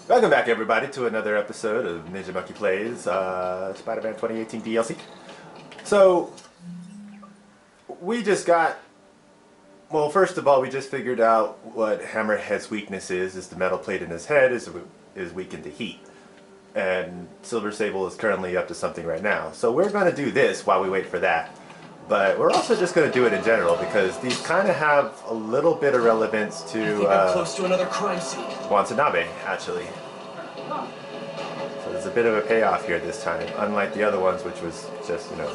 Welcome back, everybody, to another episode of Ninjamonkey Plays Spider-Man 2018 DLC. So, we just got... Well, first of all, we just figured out what Hammerhead's weakness is the metal plate in his head is weakened to heat. And Silver Sable is currently up to something right now. So we're going to do this while we wait for that. But we're also just going to do it in general because these kind of have a little bit of relevance to... I think I'm close to another crime scene. Watanabe, actually. So there's a bit of a payoff here this time, unlike the other ones, which was just, you know...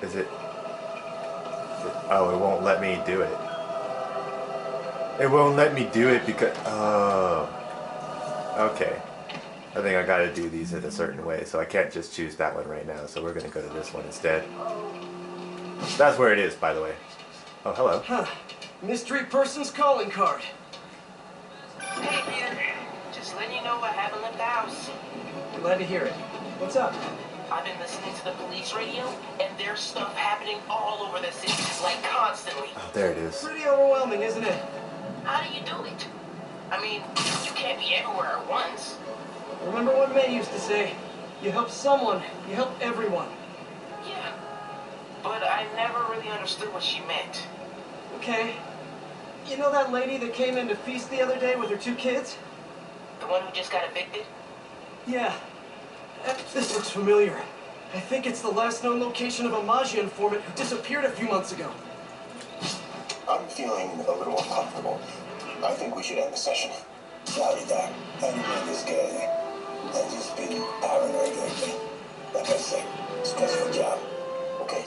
Is it... Oh, it won't let me do it. It won't let me do it because... Oh... Okay. I think I gotta do these in a certain way, so I can't just choose that one right now, so we're gonna go to this one instead. That's where it is, by the way. Oh, hello. Huh. Mystery person's calling card. Hey, Peter. Just letting you know I haven't left the house. Glad to hear it. What's up? I've been listening to the police radio, and there's stuff happening all over the city, like constantly. Oh, there it is. Pretty overwhelming, isn't it? How do you do it? I mean, you can't be everywhere at once. Remember what May used to say? You help someone, you help everyone. Yeah, but I never really understood what she meant. Okay. You know that lady that came in to feast the other day with her 2 kids? The one who just got evicted? Yeah. This looks familiar. I think it's the last known location of a Magi informant who disappeared a few months ago. I'm feeling a little uncomfortable. I think we should end the session. Sorry, Doc. I didn't mean to scare you. I've just been paranoid lately. Like I said, stressful job. Okay.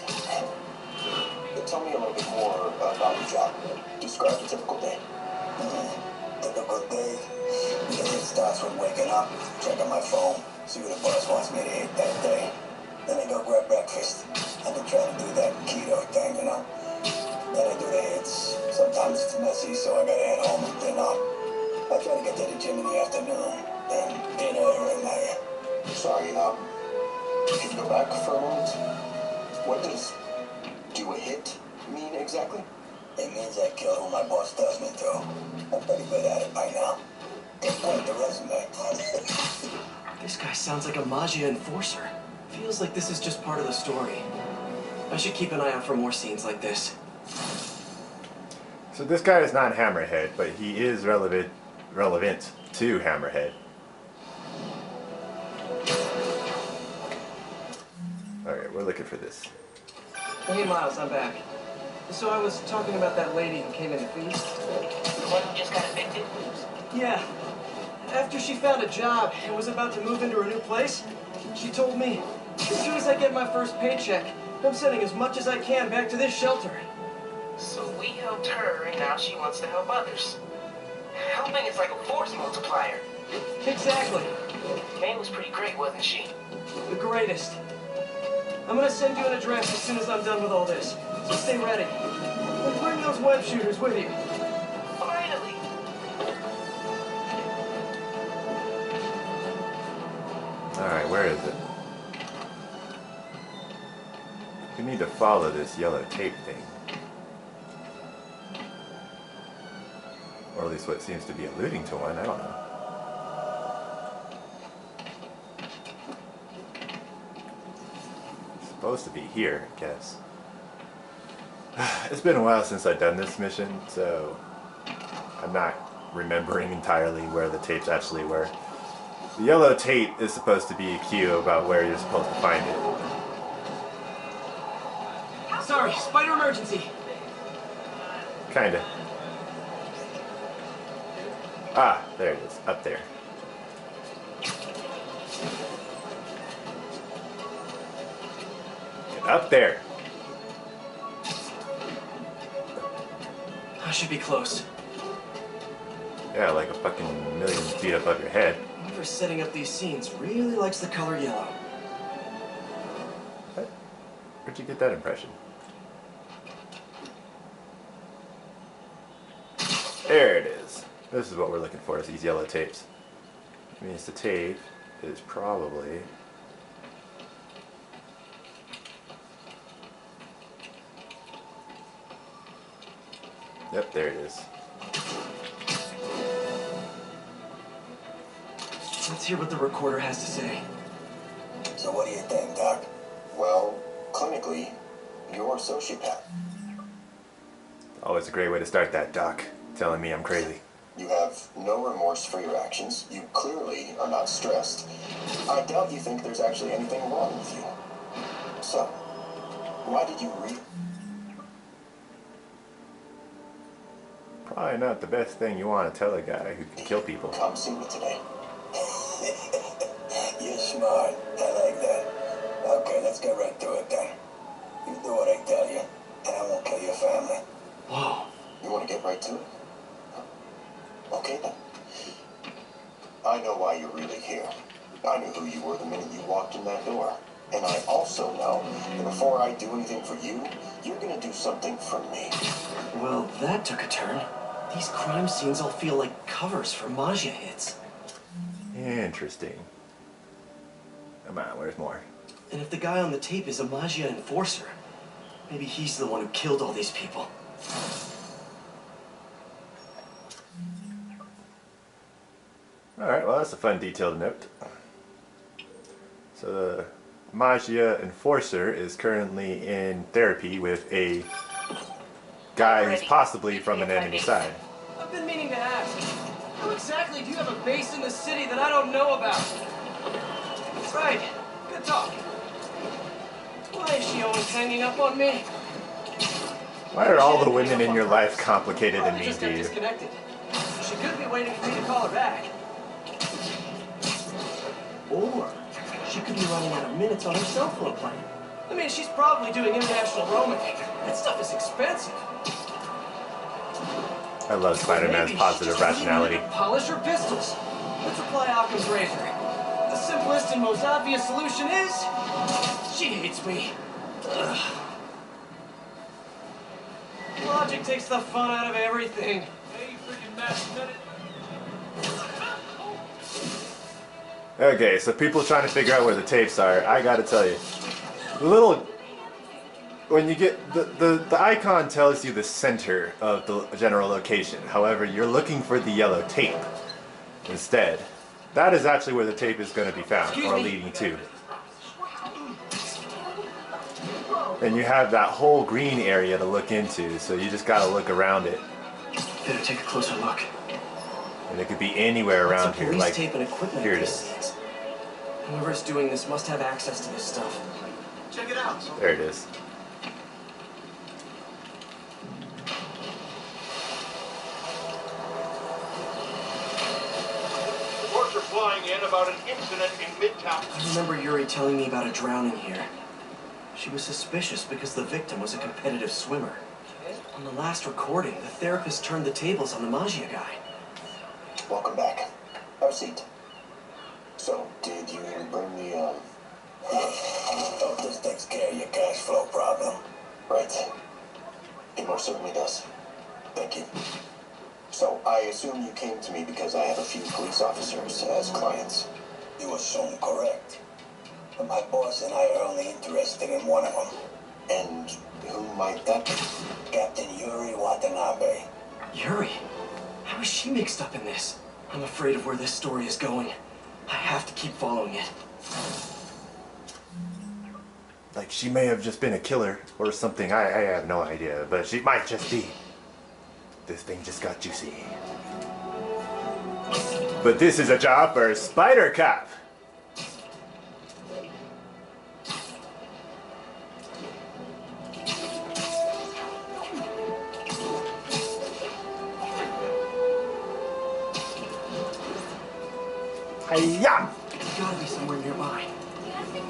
Tell me a little bit more about the job. Describe a typical day. Typical day? It starts with waking up, checking my phone, see what the boss wants me to eat that day. Then I go grab breakfast. I've been trying to do that keto thing, you know. Then I do the hits. Sometimes it's messy, so I gotta head home and clean up. I try to get to the gym in the afternoon, then dinner and I... Sorry, can you go back for a moment? What does do a hit mean exactly? It means I kill who my boss tells me to. I'm pretty good at it by now. Get quite the resume. This guy sounds like a Magi enforcer. Feels like this is just part of the story. I should keep an eye out for more scenes like this. So this guy is not Hammerhead, but he is relevant to Hammerhead. Alright, we're looking for this. Hey Miles, I'm back. So I was talking about that lady who came in to feast. The one who just got evicted? Yeah. After she found a job and was about to move into her new place, she told me, as soon as I get my first paycheck, I'm sending as much as I can back to this shelter. So we helped her, and now she wants to help others. Helping is like a force multiplier. Exactly. May was pretty great, wasn't she? The greatest. I'm gonna send you an address as soon as I'm done with all this. So stay ready. And bring those web shooters with you. Finally! Alright, where is it? We need to follow this yellow tape thing. Or at least what seems to be alluding to one, I don't know. It's supposed to be here, I guess. It's been a while since I've done this mission, so I'm not remembering entirely where the tapes actually were. The yellow tape is supposed to be a cue about where you're supposed to find it. Sorry, spider emergency. Kinda. Ah, there it is, up there. Get up there. I should be close. Yeah, like a fucking million feet above your head. Whoever's setting up these scenes really likes the color yellow. What? Where'd you get that impression? There it is. This is what we're looking for, is these yellow tapes. Which means the tape is probably... Yep, there it is. Let's hear what the recorder has to say. So what do you think, Doc? Well, clinically, you're a sociopath. Always a great way to start that, Doc. Telling me I'm crazy. You have no remorse for your actions. You clearly are not stressed. I doubt you think there's actually anything wrong with you. So, why did you Probably not the best thing you want to tell a guy who can kill people. come see me today? You're smart. I like that. Okay, let's get right to it then. You do what I tell you, and I won't kill your family. Whoa. You want to get right to it? Okay then. I know why you're really here. I knew who you were the minute you walked in that door. And I also know that before I do anything for you, you're gonna do something for me. Well, that took a turn. These crime scenes all feel like covers for Maggia hits. Interesting. Come on, where's more? And if the guy on the tape is a Maggia enforcer, maybe he's the one who killed all these people. Alright, well that's a fun detail to note. So the Maggia enforcer is currently in therapy with a guy who's possibly from an enemy side. I've been meaning to ask, how exactly do you have a base in the city that I don't know about? Right, good talk. Why is she always hanging up on me? Why are all the women in your life complicated and Probably mean just to got you? disconnected. She could be waiting for me to call her back. Or she could be running out of minutes on her cell phone plan. I mean, she's probably doing international roaming. That stuff is expensive. I love Spider-Man's Maybe positive she just doesn't rationality. need to polish her pistols. Let's apply Occam's razor. The simplest and most obvious solution is she hates me. Ugh. Logic takes the fun out of everything. Hey, you freaking masculine. Okay, so people trying to figure out where the tapes are. I gotta tell you, when you get the icon tells you the center of the general location. However, you're looking for the yellow tape instead. That is actually where the tape is going to be found, or leading to. And you have that whole green area to look into, so you just gotta look around it. Better take a closer look. And it could be anywhere around here, Police like tape and equipment here it of is. these things. Whoever's doing this must have access to this stuff. Check it out. There it is. Reports are flying in about an incident in Midtown. I remember Yuri telling me about a drowning here. She was suspicious because the victim was a competitive swimmer. On the last recording, the therapist turned the tables on the Maggia guy. Welcome back. Have a seat. So, did you bring the, hope this takes care of your cash flow problem. Right. It most certainly does. Thank you. So, I assume you came to me because I have a few police officers as clients. You assume correct. But my boss and I are only interested in one of them. And who might that be? Captain Yuri Watanabe. Yuri? How is she mixed up in this? I'm afraid of where this story is going. I have to keep following it. Like, she may have just been a killer or something. I have no idea, but she might just be. This thing just got juicy. But this is a job for Spider Cop. Hiya! It's gotta be somewhere nearby.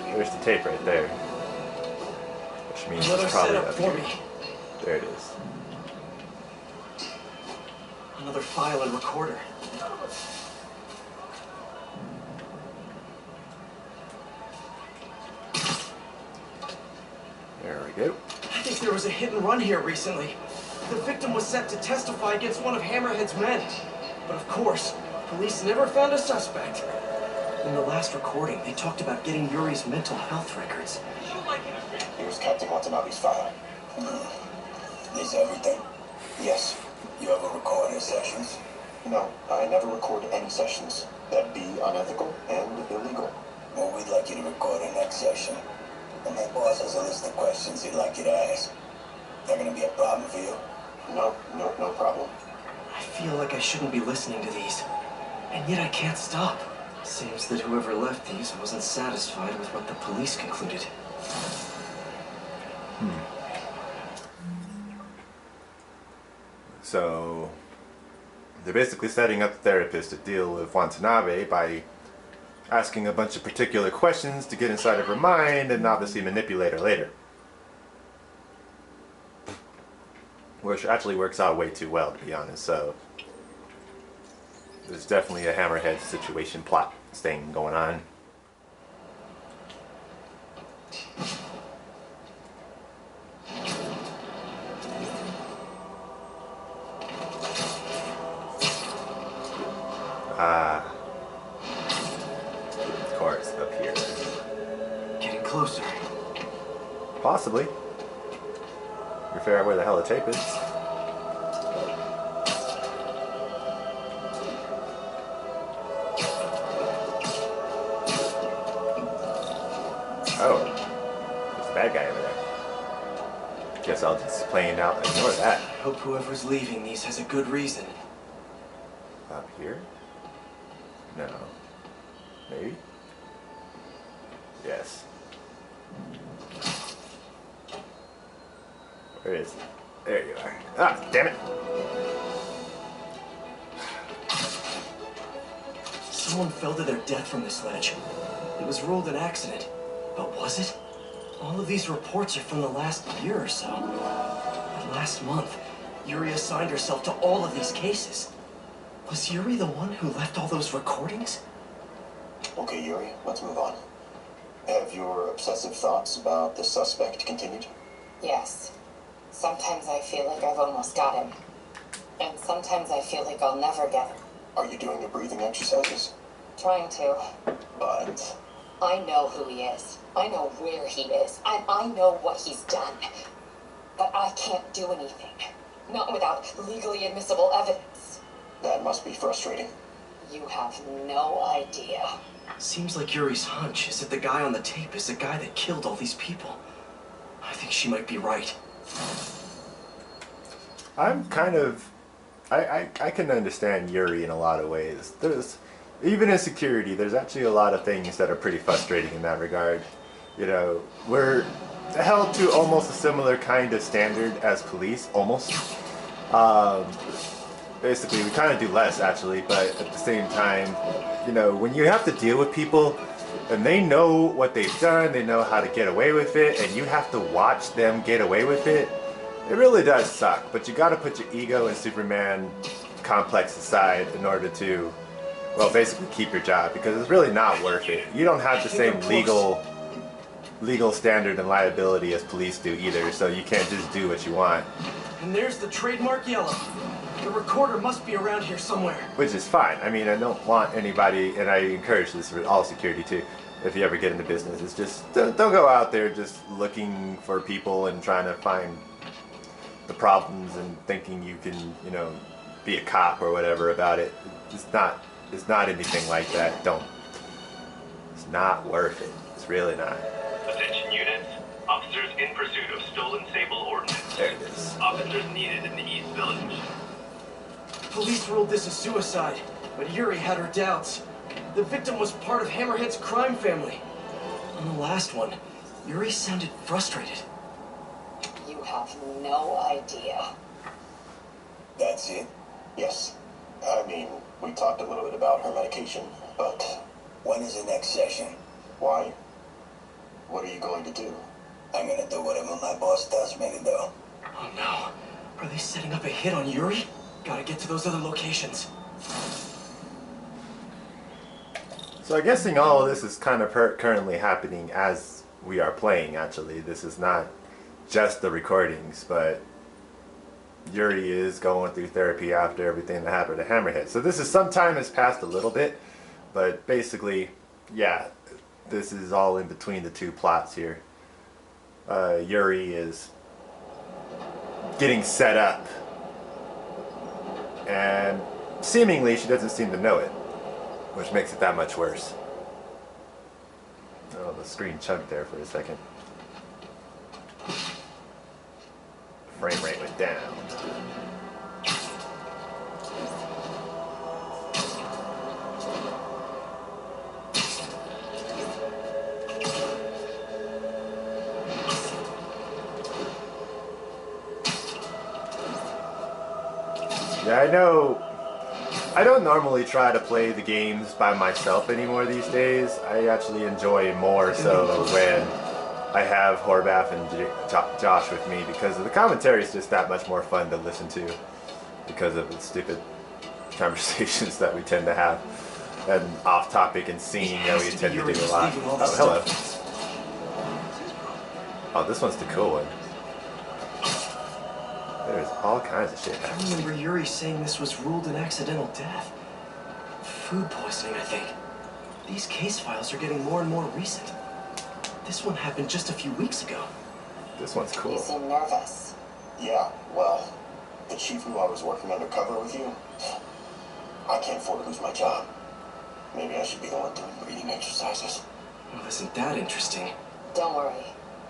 There's the tape right there. Which means Another it's probably setup up for here. me. There it is. Another file and recorder. There we go. I think there was a hit and run here recently. The victim was set to testify against one of Hammerhead's men. But of course, police never found a suspect. In the last recording, they talked about getting Yuri's mental health records. Here's Captain Watanabe's file. Is everything? Yes. You have a recording sessions? No, I never record any sessions. That'd be unethical and illegal. Well, we'd like you to record our next session. And my boss has a list of questions he'd like you to ask. That gonna be a problem for you? No problem. I feel like I shouldn't be listening to these, and yet I can't stop. Seems that whoever left these wasn't satisfied with what the police concluded. So they're basically setting up the therapist to deal with Watanabe by asking a bunch of particular questions to get inside of her mind and obviously manipulate her later. Which actually works out way too well, to be honest. So there's definitely a Hammerhead situation plot thing going on. Of course, up here. Getting closer. Possibly. You're figure out where the hell the tape is. Oh. There's a bad guy over there. Guess I'll just plain out ignore that. I hope whoever's leaving these has a good reason. Up here? No. Maybe? Yes. Where is it? There you are. Ah, damn it! Someone fell to their death from this ledge. It was ruled an accident. But was it? All of these reports are from the last year or so. But last month, Yuri assigned herself to all of these cases. Was Yuri the one who left all those recordings? Okay, Yuri, let's move on. Have your obsessive thoughts about the suspect continued? Yes. Sometimes I feel like I've almost got him. And sometimes I feel like I'll never get him. Are you doing the breathing exercises? Trying to. But I know who he is. I know where he is. And I know what he's done. But I can't do anything. Not without legally admissible evidence. that must be frustrating. You have no idea. Seems like Yuri's hunch is that the guy on the tape is the guy that killed all these people. I think she might be right. I'm kind of... I can understand Yuri in a lot of ways. There's... Even in security, there's actually a lot of things that are pretty frustrating in that regard. You know, we're held to almost a similar kind of standard as police, almost. Basically, we kind of do less, actually, but at the same time, you know, when you have to deal with people and they know what they've done, they know how to get away with it, and you have to watch them get away with it, it really does suck. But you gotta put your ego and Superman complex aside in order to, well, basically keep your job, because it's really not worth it. You don't have the same legal standard and liability as police do either, so you can't just do what you want. And there's the trademark yellow. The recorder must be around here somewhere. Which is fine. I mean, I don't want anybody, and I encourage this for all security too, if you ever get into business, it's just, don't go out there just looking for people and trying to find the problems and thinking you can, you know, be a cop or whatever about it. It's not anything like that. Don't. It's not worth it. It's really not. Attention units. Officers in pursuit of stolen Sable ordnance. There it is. Officers needed in the East Village. Police ruled this a suicide, but Yuri had her doubts. The victim was part of Hammerhead's crime family. On the last one, Yuri sounded frustrated. You have no idea. That's it? Yes. I mean, we talked a little bit about her medication, but When is the next session? why? What are you going to do? I'm gonna do whatever my boss tells me to do. Oh no. Are they setting up a hit on Yuri? Gotta get to those other locations. So I'm guessing all of this is kind of currently happening as we are playing, actually. This is not just the recordings, but Yuri is going through therapy after everything that happened to Hammerhead. So this is, some time has passed a little bit, but basically, yeah, this is all in between the two plots here. Yuri is getting set up, and seemingly she doesn't seem to know it, which makes it that much worse. Oh, the screen chugged there for a second. Frame rate went down. Yeah, I know. I don't normally try to play the games by myself anymore these days. I actually enjoy more so when I have Horvath and Josh with me, because the commentary is just that much more fun to listen to because of the stupid conversations that we tend to have, and off topic and scening that we tend to do a lot. Oh, hello. Oh, this one's the cool one. There's all kinds of shit happening. I remember Yuri saying this was ruled an accidental death. Food poisoning, I think. These case files are getting more and more recent. This one happened just a few weeks ago. This one's cool. You seem nervous. Yeah, well, the chief knew I was working undercover with you. I can't afford to lose my job. Maybe I should be the one doing breathing exercises. Well, isn't that interesting? Don't worry.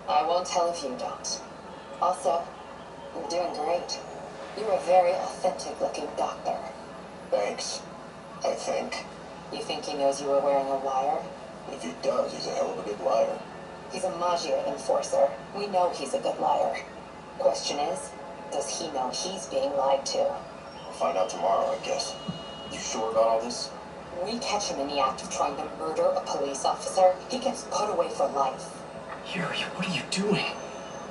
I won't tell if you don't. Also, you're doing great. You're a very authentic-looking doctor. Thanks, I think. You think he knows you were wearing a wire? If he does, he's a hell of a good liar. He's a Maggia enforcer. We know he's a good liar. Question is, does he know he's being lied to? We'll find out tomorrow, I guess. You sure about all this? We catch him in the act of trying to murder a police officer, he gets put away for life. Yuri, what are you doing?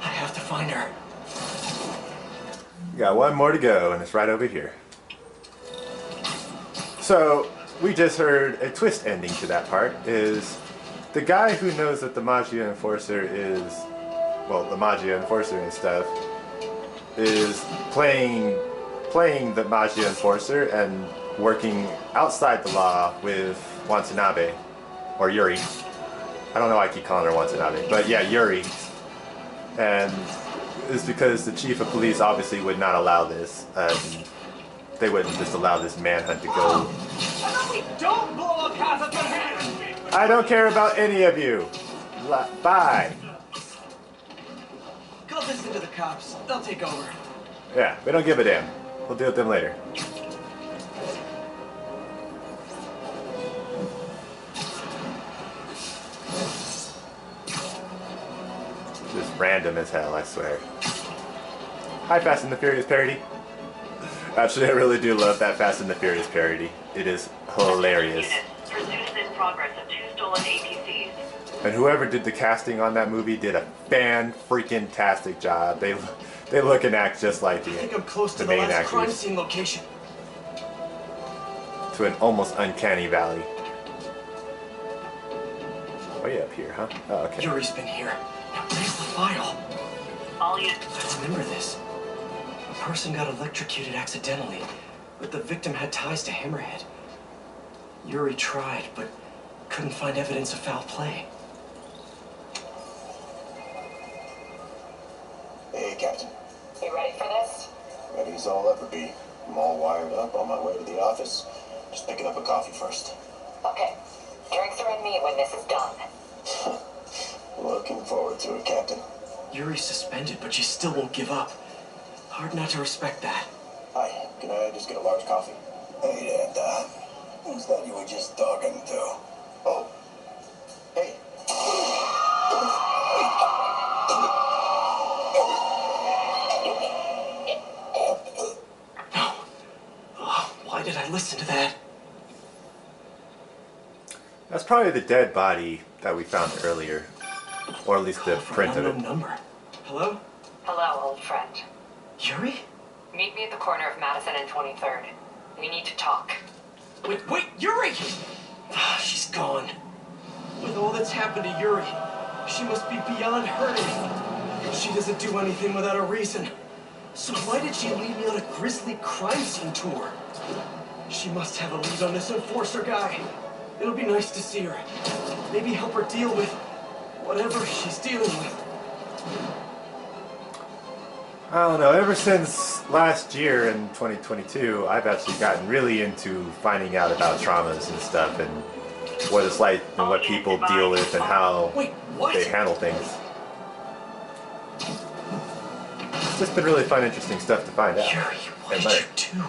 I have to find her. We got one more to go, and it's right over here. So, we just heard a twist ending to that part, is the guy who knows that the Maggia Enforcer is, well, the Maggia Enforcer and stuff, is playing the Maggia Enforcer and working outside the law with Watanabe, or Yuri. I don't know why I keep calling her Watanabe, but yeah, Yuri. And it's because the chief of police obviously would not allow this. They wouldn't just allow this manhunt to go. Don't blow up half of your head! I don't care about any of you. Bye. Go listen to the cops. They'll take over. Yeah, we don't give a damn. We'll deal with them later. Just random as hell, I swear. Hi, Fast and the Furious parody. Actually, I really do love that Fast and the Furious parody. It is hilarious. Pursuit is in progress of 2 stolen APCs. And whoever did the casting on that movie did a fan-freaking-tastic job. They look and act just like I think I'm close to the main last actors. crime scene location. To an almost uncanny valley. Way up here, huh? Oh, okay. Yuri's been here. Now where's the file? All you... I remember this. A person got electrocuted accidentally, but the victim had ties to Hammerhead. Yuri tried, but couldn't find evidence of foul play. Hey, Captain. You ready for this? Ready as I'll ever be. I'm all wired up, on my way to the office. Just picking up a coffee first. Okay. Drinks are in me when this is done. Looking forward to it, Captain. Yuri's suspended, but she still won't give up. Hard not to respect that. Hi, can I just get a large coffee? Hey there, Don. Who's that you were just talking to? Oh. Hey. No. Oh, why did I listen to that? That's probably the dead body that we found earlier. Or at least the print of it. Number. Hello? Hello, old friend. Yuri? Meet me at the corner of Madison and 23rd. We need to talk. Wait, Yuri! Ah, she's gone. With all that's happened to Yuri, she must be beyond hurting. She doesn't do anything without a reason. So why did she lead me on a grisly crime scene tour? She must have a lead on this enforcer guy. It'll be nice to see her. Maybe help her deal with whatever she's dealing with. I don't know, ever since last year in 2022, I've actually gotten really into finding out about traumas and stuff and what it's like and what people deal with and how Wait, what? they handle things. It's just been really fun, interesting stuff to find out. Yuri, what and did learn. you do?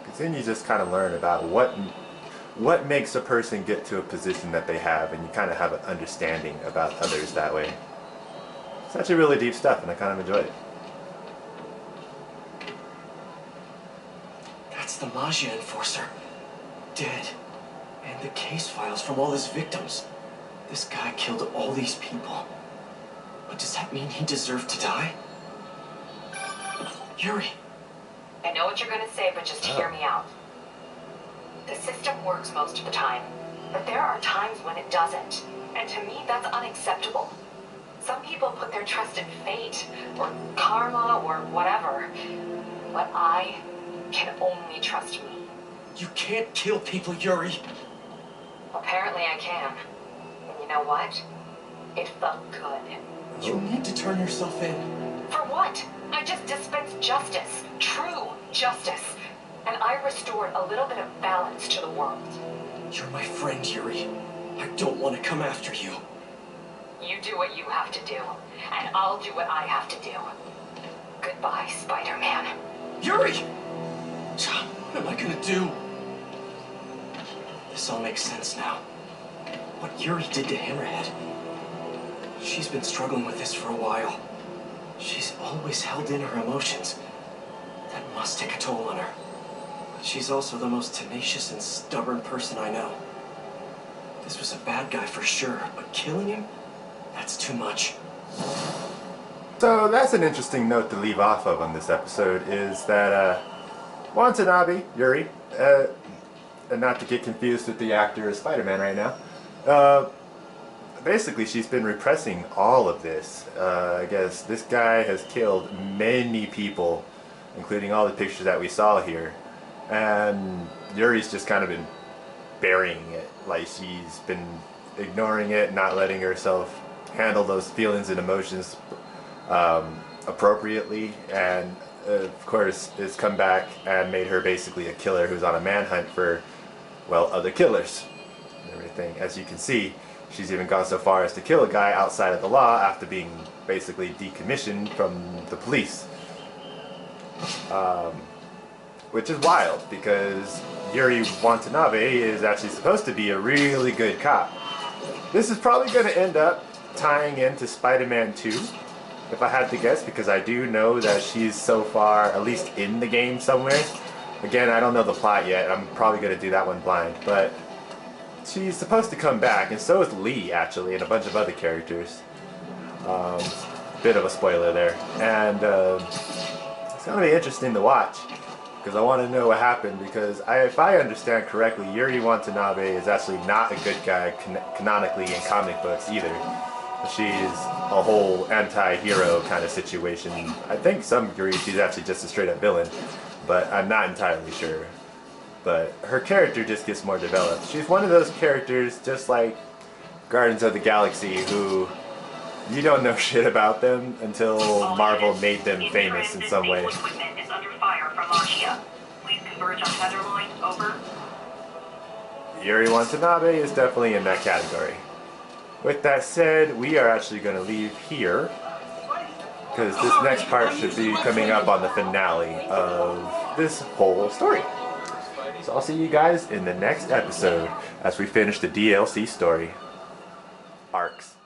Because then you just kind of learn about what makes a person get to a position that they have, and you kind of have an understanding about others that way. It's actually really deep stuff, and I kind of enjoy it. That's the Magia enforcer. Dead. And the case files from all his victims. This guy killed all these people. But does that mean he deserved to die? Yuri. I know what you're gonna say, but just hear me out. The system works most of the time, but there are times when it doesn't. And to me, that's unacceptable. Some people put their trust in fate, or karma, or whatever. But I can only trust me. You can't kill people, Yuri. Apparently I can. And you know what? It felt good. You need to turn yourself in. For what? I just dispensed justice. True justice. And I restored a little bit of balance to the world. You're my friend, Yuri. I don't want to come after you. You do what you have to do, and I'll do what I have to do. Goodbye, Spider-Man. Yuri! What am I gonna do? This all makes sense now. What Yuri did to Hammerhead. She's been struggling with this for a while. She's always held in her emotions. That must take a toll on her. But she's also the most tenacious and stubborn person I know. This was a bad guy for sure, but killing him? That's too much. So that's an interesting note to leave off of on this episode, is that Watanabe, Yuri, and not to get confused with the actor as Spider-Man right now, basically she's been repressing all of this. I guess this guy has killed many people, including all the pictures that we saw here, and Yuri's just kind of been burying it. Like, she's been ignoring it, not letting herself handle those feelings and emotions appropriately, and of course it's come back and made her basically a killer who's on a manhunt for, well, other killers and everything. As you can see, she's even gone so far as to kill a guy outside of the law after being basically decommissioned from the police, which is wild because Yuri Watanabe is actually supposed to be a really good cop. This is probably going to end up tying into Spider-Man 2, if I had to guess, because I do know that she's so far at least in the game somewhere. Again, I don't know the plot yet. I'm probably going to do that one blind, but she's supposed to come back, and so is Lee, actually, and a bunch of other characters. Bit of a spoiler there. And it's going to be interesting to watch, because I want to know what happened, because if I understand correctly, Yuri Watanabe is actually not a good guy canonically in comic books either. She's a whole anti-hero kind of situation. I think some degree she's actually just a straight up villain, but I'm not entirely sure. But her character just gets more developed. She's one of those characters, just like Guardians of the Galaxy, who you don't know shit about them until Marvel made them famous in some way. Equipment is under fire from Magia. Please converge on Heatherloin. Over. Yuri Watanabe is definitely in that category. With that said, we are actually going to leave here, because this next part should be coming up on the finale of this whole story. So I'll see you guys in the next episode as we finish the DLC story arcs.